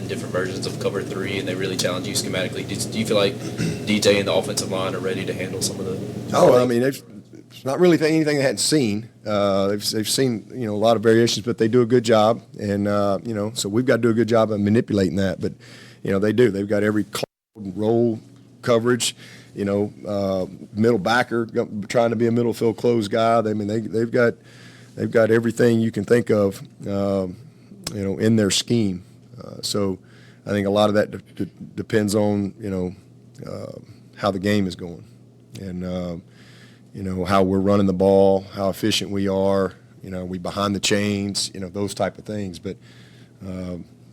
in different versions of cover 3, and they really challenge you schematically. Do you feel like DJ and the offensive line are ready to handle some of the? Oh, I mean, it's not really anything they hadn't seen. They've seen a lot of variations, but they do a good job, and so we've got to do a good job of manipulating that. But they do. They've got every roll coverage. Middle backer trying to be a middle field close guy. I mean, they've got everything you can think of, in their scheme. So I think a lot of that depends on how the game is going, and how we're running the ball, how efficient we are. We behind the chains, those type of things. But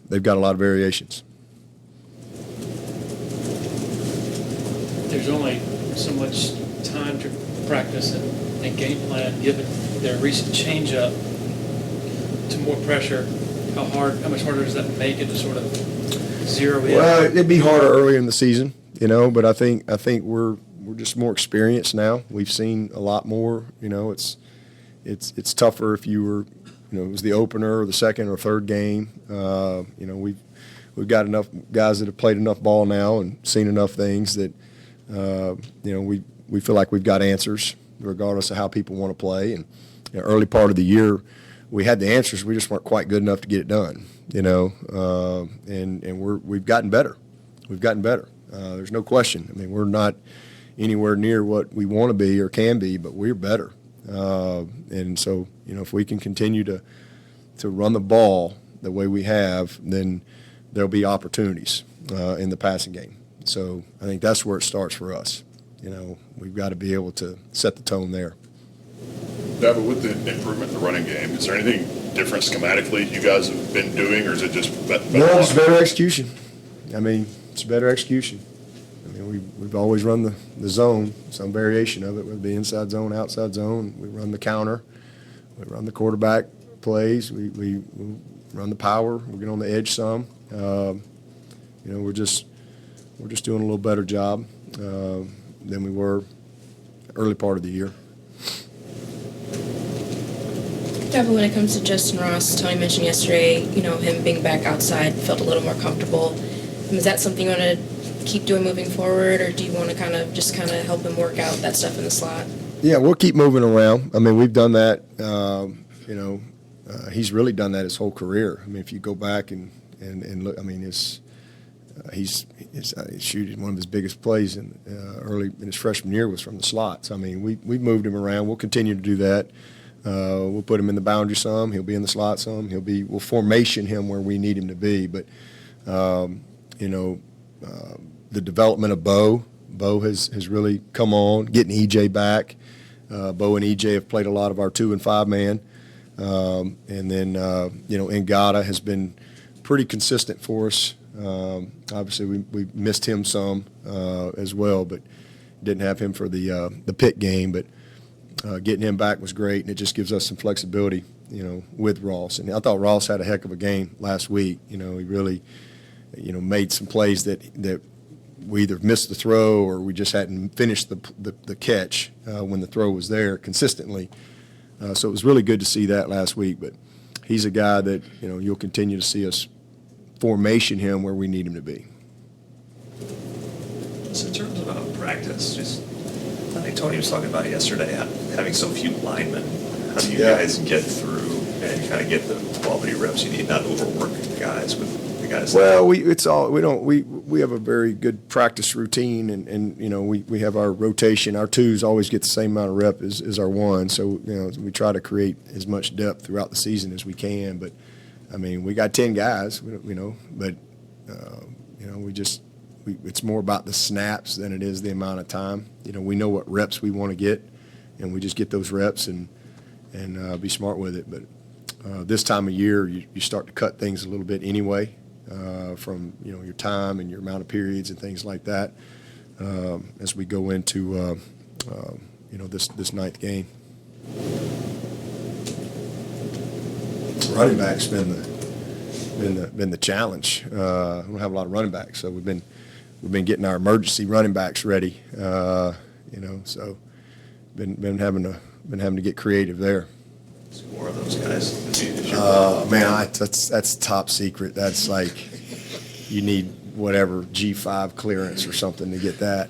they've got a lot of variations. There's only so much time to practice and game plan, given their recent change-up to more pressure. How much harder does that make it to sort of zero in? Well, it'd be harder earlier in the season, but I think we're just more experienced now. We've seen a lot more. It's tougher if you were, it was the opener or the second or third game. We've got enough guys that have played enough ball now and seen enough things that we feel like we've got answers regardless of how people want to play. And early part of the year, we had the answers. We just weren't quite good enough to get it done. And we've gotten better. We've gotten better. There's no question. I mean, we're not anywhere near what we want to be or can be, but we're better. And so, if we can continue to run the ball the way we have, then there'll be opportunities in the passing game. So I think that's where it starts for us. We've got to be able to set the tone there. Dabo, with the improvement in the running game, is there anything different schematically you guys have been doing, or is it just better? No, it's better execution. I mean, it's better execution. I mean, we've always run the zone, some variation of it, whether it be inside zone, outside zone. We run the counter. We run the quarterback plays. We run the power. We get on the edge some. We're just doing a little better job than we were early part of the year. Yeah, but when it comes to Justin Ross, Tony mentioned yesterday, him being back outside felt a little more comfortable. Is that something you want to keep doing moving forward, or do you want to kind of help him work out that stuff in the slot? Yeah, we'll keep moving around. I mean, we've done that. He's really done that his whole career. I mean, if you go back and look, I mean, he's shooting one of his biggest plays early in his freshman year was from the slots. I mean, we've moved him around. We'll continue to do that. We'll put him in the boundary some. He'll be in the slot some. We'll formation him where we need him to be. But the development of Bo has really come on. Getting EJ back. Bo and EJ have played a lot of our 2 and 5 man. And then Ngata has been pretty consistent for us. Obviously, we missed him some as well, but didn't have him for the Pitt game. But getting him back was great, and it just gives us some flexibility, with Ross. And I thought Ross had a heck of a game last week. He really, made some plays that we either missed the throw or we just hadn't finished the catch when the throw was there consistently. So it was really good to see that last week. But he's a guy that, you'll continue to see us formation him where we need him to be. So in terms of practice, I think Tony was talking about yesterday having so few linemen. How do you guys get through and kind of get the quality reps you need, not overwork guys with the guys? Well, we have a very good practice routine, and we have our rotation. Our 2s always get the same amount of rep as our 1, so we try to create as much depth throughout the season as we can. But I mean, we got 10 guys, but it's more about the snaps than it is the amount of time. We know what reps we want to get, and we just get those reps and be smart with it. But this time of year, you start to cut things a little bit anyway, from your time and your amount of periods and things like that, as we go into this ninth game. Running backs been the challenge. We don't have a lot of running backs, so we've been getting our emergency running backs ready. So been having to get creative there. More of those guys. Man, that's top secret. That's like you need whatever G5 clearance or something to get that.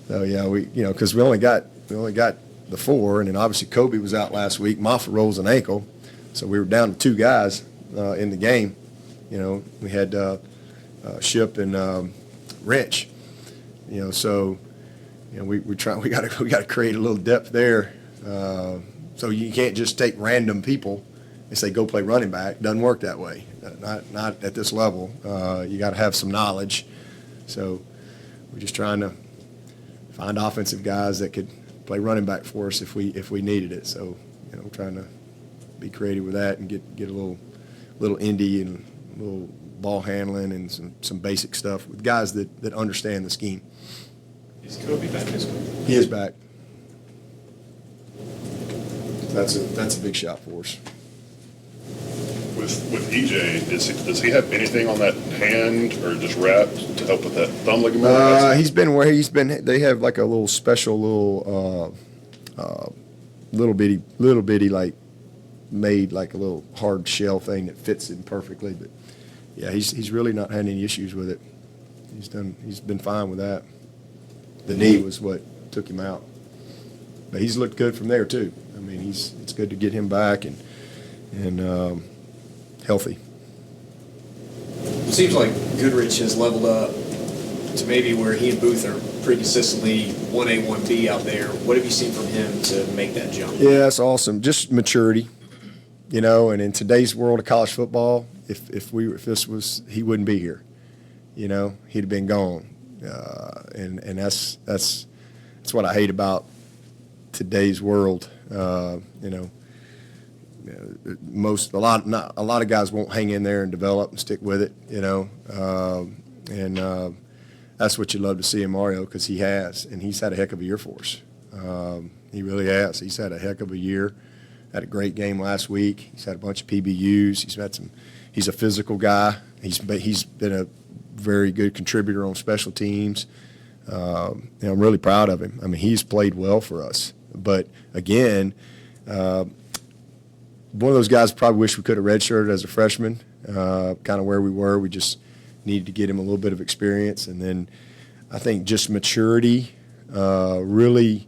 So yeah, because we only got the 4, and then obviously Kobe was out last week. Moffitt rolls an ankle, so we were down to 2 guys in the game. We had Ship and Wrench. So we got to create a little depth there. So you can't just take random people and say go play running back. Doesn't work that way. Not at this level. You got to have some knowledge. So we're just trying to find offensive guys that could play running back for us if we needed it. So trying to be creative with that and get a little indie and a little ball handling and some basic stuff with guys that understand the scheme. Is Kobe back this week? He is back. That's a big shot for us. With EJ, does he have anything on that hand or just wrapped to help with that thumb ligament? He's been. They have like a little special little bitty like made like a little hard shell thing that fits him perfectly. But yeah, he's really not had any issues with it. He's been fine with that. The knee was what took him out, but he's looked good from there too. I mean, it's good to get him back and healthy. It seems like Goodrich has leveled up to maybe where he and Booth are pretty consistently 1A, 1B out there. What have you seen from him to make that jump? Yeah, that's awesome. Just maturity, and in today's world of college football, if this was, he wouldn't be here. He'd have been gone. And that's what I hate about today's world. A lot of guys won't hang in there and develop and stick with it, and that's what you love to see in Mario, because he has, and he's had a heck of a year for us. He really has. He's had a heck of a year. Had a great game last week. He's had a bunch of PBUs. He's a physical guy. He's been a very good contributor on special teams. I'm really proud of him. I mean, he's played well for us. But again, one of those guys probably wish we could have redshirted as a freshman, kind of where we were. We just needed to get him a little bit of experience. And then I think just maturity, really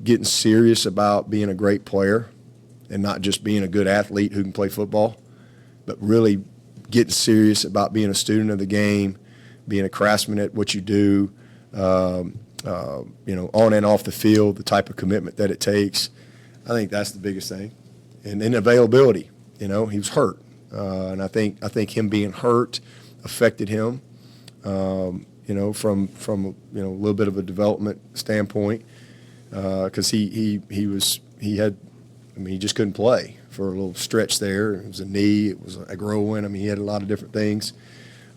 getting serious about being a great player and not just being a good athlete who can play football, but really getting serious about being a student of the game, being a craftsman at what you do, on and off the field, the type of commitment that it takes. I think that's the biggest thing. And then availability. He was hurt. And I think him being hurt affected him, from a little bit of a development standpoint, because he just couldn't play for a little stretch there. It was a knee, it was a groin. I mean, he had a lot of different things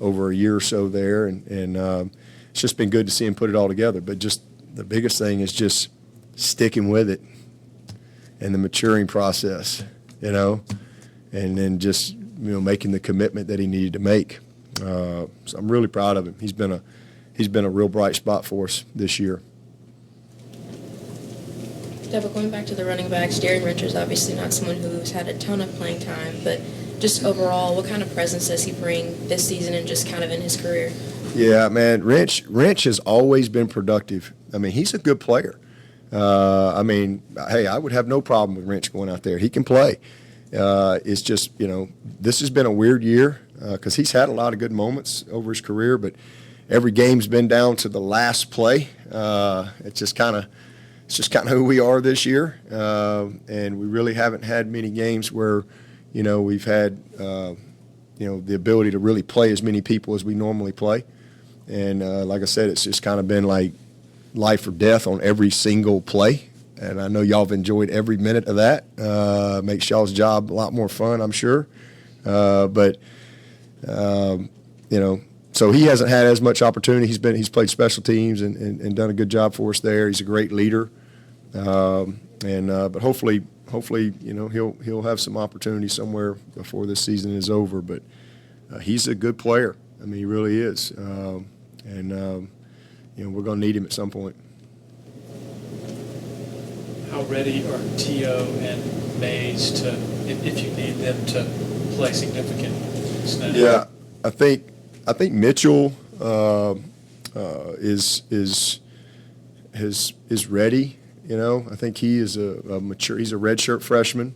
over a year or so there, and it's just been good to see him put it all together. But just the biggest thing is just sticking with it and the maturing process, and then just making the commitment that he needed to make. So I'm really proud of him. He's been a real bright spot for us this year. Dabo, going back to the running backs, Darren Richards obviously not someone who's had a ton of playing time, but just overall, what kind of presence does he bring this season and just kind of in his career? Yeah, man, Wrench has always been productive. I mean, he's a good player. Hey, I would have no problem with Wrench going out there. He can play. It's just, this has been a weird year because he's had a lot of good moments over his career, but every game's been down to the last play. It's just kind of who we are this year, and we really haven't had many games where, we've had, the ability to really play as many people as we normally play. And like I said, it's just kind of been like life or death on every single play. And I know y'all have enjoyed every minute of that. Makes y'all's job a lot more fun, I'm sure. So he hasn't had as much opportunity. He's played special teams and done a good job for us there. He's a great leader. But hopefully, he'll have some opportunity somewhere before this season is over. But he's a good player. I mean, he really is. We're going to need him at some point. How ready are T.O. and Mays to, if you need them to play significant snap? Yeah, I think Mitchell is ready. You know, I think he is a mature. He's a redshirt freshman,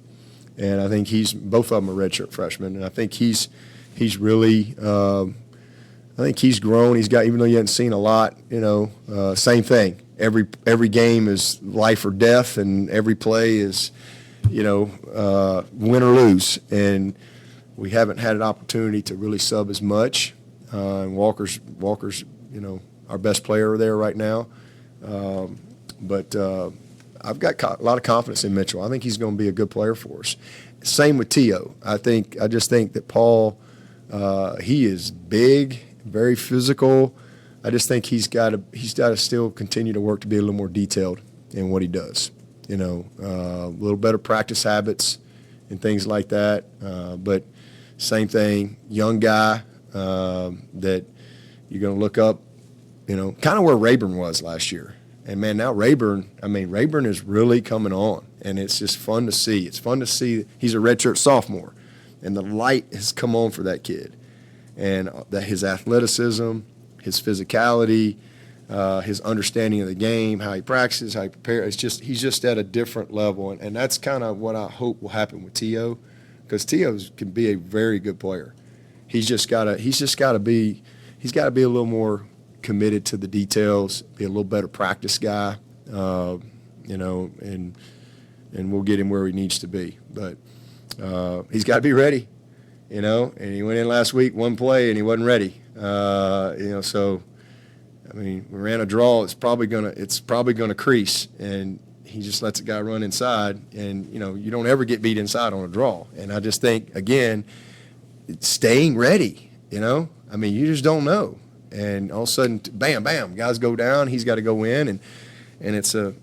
and I think both of them are redshirt freshmen. And I think he's really. I think he's grown. He's got, even though you haven't seen a lot. You know, same thing. Every game is life or death, and every play is, you know, win or lose. And we haven't had an opportunity to really sub as much. And Walker's, you know, our best player there right now. But I've got a lot of confidence in Mitchell. I think he's going to be a good player for us. Same with Tio. I just think that Paul, he is big, very physical. I just think he's got to still continue to work to be a little more detailed in what he does. You know, a little better practice habits and things like that. But same thing, young guy that you're going to look up, you know, kind of where Rayburn was last year. And, man, now Rayburn is really coming on, and it's just fun to see. It's fun to see. He's a redshirt sophomore, and the light has come on for that kid. And that his athleticism, his physicality, his understanding of the game, how he practices, how he prepares, he's just at a different level. And that's kind of what I hope will happen with Tio, because Tio can be a very good player. He's got to be a little more committed to the details, be a little better practice guy, you know, and we'll get him where he needs to be. But he's got to be ready, you know. And he went in last week, one play, and he wasn't ready, you know. So, I mean, we ran a draw. It's probably gonna crease, and he just lets a guy run inside, and you know, you don't ever get beat inside on a draw. And I just think, again, staying ready, you know. I mean, you just don't know. And all of a sudden, bam, bam, guys go down. He's got to go in, and it's a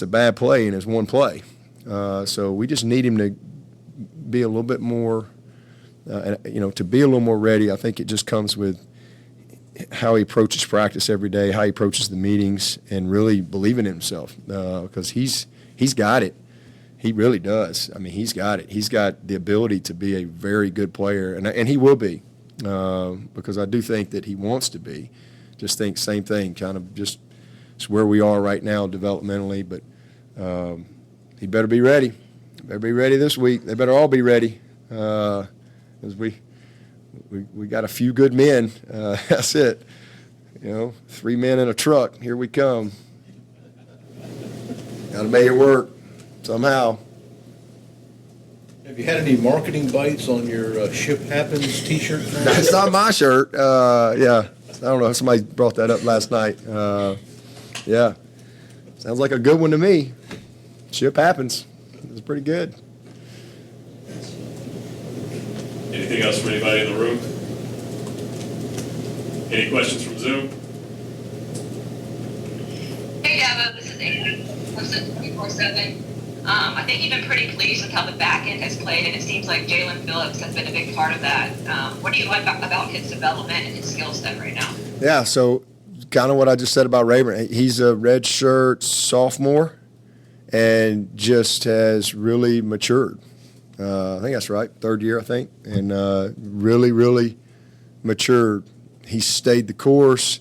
bad play, and it's one play. So we just need him to be a little bit more, you know, to be a little more ready. I think it just comes with how he approaches practice every day, how he approaches the meetings, and really believing in himself, because he's got it. He really does. I mean, he's got it. He's got the ability to be a very good player, and he will be. Because I do think that he wants to be. Just think same thing, kind of just it's where we are right now developmentally. But he better be ready. Better be ready this week. They better all be ready, because we got a few good men. That's it. You know, 3 men in a truck. Here we come. Got to make it work somehow. Have you had any marketing bites on your Ship Happens T-shirt? That's not my shirt. Yeah, I don't know. Somebody brought that up last night. Yeah, sounds like a good one to me. Ship happens. It's pretty good. Anything else from anybody in the room? Any questions from Zoom? Hey, Dabo, this is Amy, Clemson 24/7. I think you've been pretty pleased with how the back end has played, and it seems like Jalen Phillips has been a big part of that. What do you like about his development and his skill set right now? Yeah, so kind of what I just said about Rayburn. He's a redshirt sophomore and just has really matured. I think that's right, third year, I think, and really, really matured. He's stayed the course.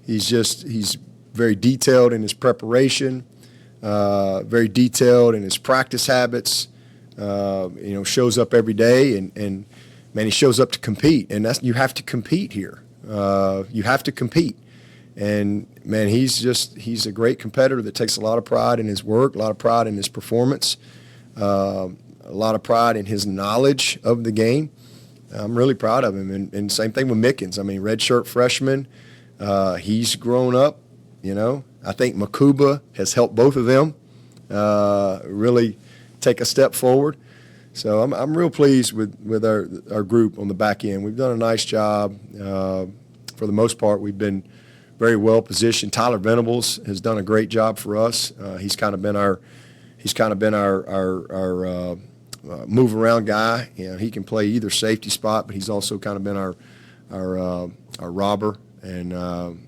He's very detailed in his preparation. Very detailed in his practice habits, you know, shows up every day, and man, he shows up to compete, and you have to compete here. You have to compete, and man, he's a great competitor that takes a lot of pride in his work, a lot of pride in his performance, a lot of pride in his knowledge of the game. I'm really proud of him, and same thing with Mickens. I mean, redshirt freshman, he's grown up, you know. I think Makuba has helped both of them really take a step forward. So I'm real pleased with our group on the back end. We've done a nice job. For the most part, we've been very well positioned. Tyler Venables has done a great job for us. He's kind of been our move around guy. You know, he can play either safety spot, but he's also kind of been our robber and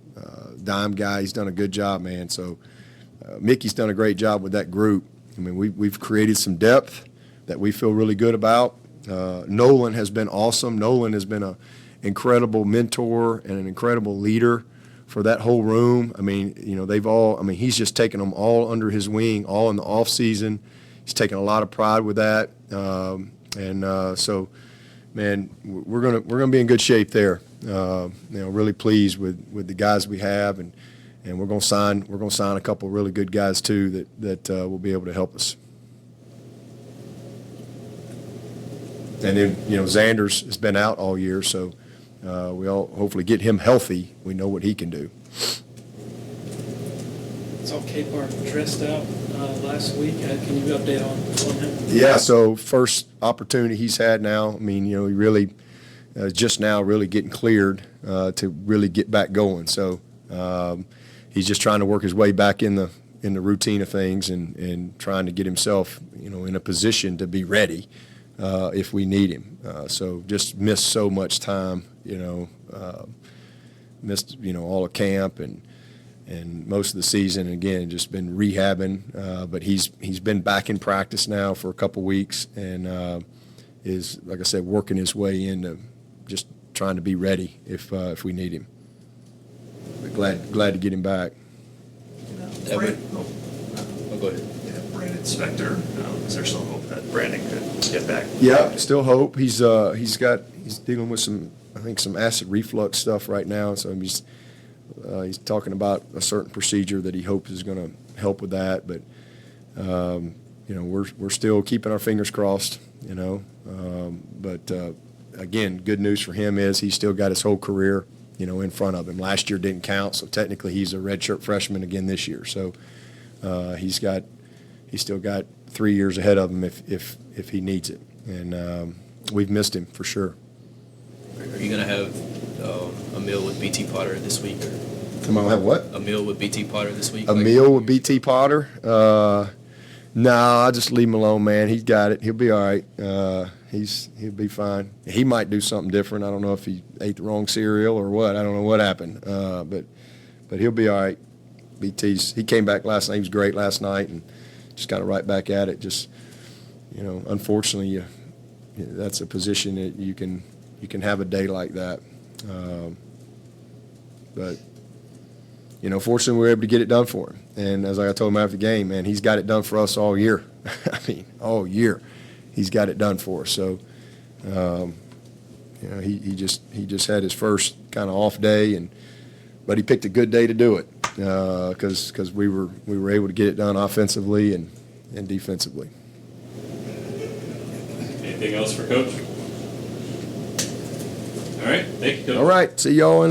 dime guy. He's done a good job, man. So Mickey's done a great job with that group. I mean, we've created some depth that we feel really good about. Nolan has been awesome. Nolan has been an incredible mentor and an incredible leader for that whole room. I mean, he's just taken them all under his wing, all in the off season. He's taken a lot of pride with that, so, man, we're gonna be in good shape there. Really pleased with the guys we have, and we're gonna sign a couple of really good guys too that will be able to help us. And then Xander's has been out all year, so we all hopefully get him healthy. We know what he can do. Saw Capar dressed out last week. Can you update on him? Yeah, so first opportunity he's had now. I mean, he really just now really getting cleared to really get back going. So he's just trying to work his way back in the routine of things and trying to get himself in a position to be ready if we need him. So just missed so much time, missed all of camp and most of the season. And again, just been rehabbing, but he's been back in practice now for a couple weeks and is, like I said, working his way into just trying to be ready if we need him. But glad to get him back. Go ahead. Yeah, Brandon Spector, is there still hope that Brandon could get back? Yeah, still hope. He's dealing with some acid reflux stuff right now, so he's talking about a certain procedure that he hopes is going to help with that. But we're still keeping our fingers crossed. But again, good news for him is he's still got his whole career in front of him. Last year didn't count, so technically he's a redshirt freshman again this year. So he's still got 3 years ahead of him if he needs it. And we've missed him for sure. Are you going to have a meal with BT Potter this week? Am I going to have what? A meal with BT Potter this week? A meal with BT Potter? No, I'll just leave him alone, man. He's got it. He'll be all right. He'll be fine. He might do something different. I don't know if he ate the wrong cereal or what. I don't know what happened. But he'll be all right. He came back last night. He was great last night and just got right back at it. Just, unfortunately, that's a position that you can have a day like that. But fortunately, we were able to get it done for him. And as I told him after the game, man, he's got it done for us all year. I mean, all year, he's got it done for us. So, he just had his first kind of off day, but he picked a good day to do it because we were able to get it done offensively and defensively. Anything else for Coach? All right, thank you, Coach. All right, see y'all in